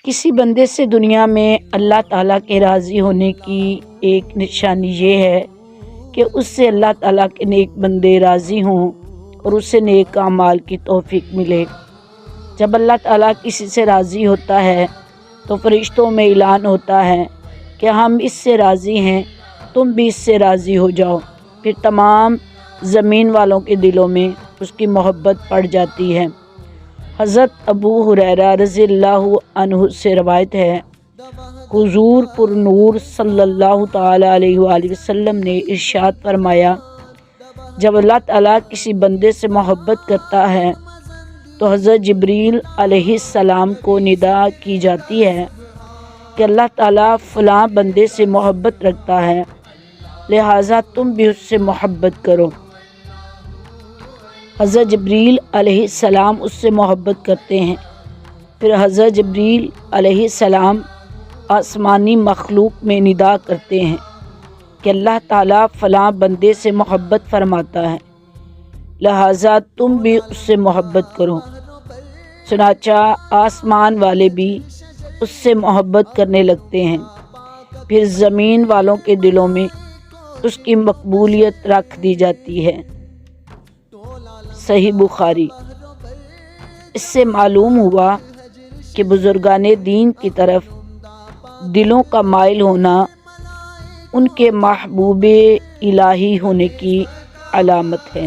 کسی بندے سے دنیا میں اللہ تعالیٰ کے راضی ہونے کی ایک نشانی یہ ہے کہ اس سے اللہ تعالیٰ کے نیک بندے راضی ہوں اور اسے نیک اعمال کی توفیق ملے۔ جب اللہ تعالیٰ کسی سے راضی ہوتا ہے تو فرشتوں میں اعلان ہوتا ہے کہ ہم اس سے راضی ہیں، تم بھی اس سے راضی ہو جاؤ۔ پھر تمام زمین والوں کے دلوں میں اس کی محبت پڑ جاتی ہے۔ حضرت ابو ہریرہ رضی اللہ عنہ سے روایت ہے، حضور پر نور صلی اللہ تعالی علیہ وآلہ وسلم نے ارشاد فرمایا، جب اللہ تعالیٰ کسی بندے سے محبت کرتا ہے تو حضرت جبریل علیہ السلام کو ندا کی جاتی ہے کہ اللہ تعالیٰ فلاں بندے سے محبت رکھتا ہے، لہٰذا تم بھی اس سے محبت کرو۔ حضرت جبریل علیہ السلام اس سے محبت کرتے ہیں۔ پھر حضرت جبریل علیہ السلام آسمانی مخلوق میں ندا کرتے ہیں کہ اللہ تعالیٰ فلاں بندے سے محبت فرماتا ہے، لہٰذا تم بھی اس سے محبت کرو۔ چنانچہ آسمان والے بھی اس سے محبت کرنے لگتے ہیں، پھر زمین والوں کے دلوں میں اس کی مقبولیت رکھ دی جاتی ہے۔ صحیح بخاری۔ اس سے معلوم ہوا کہ بزرگان دین کی طرف دلوں کا مائل ہونا ان کے محبوب الہی ہونے کی علامت ہے۔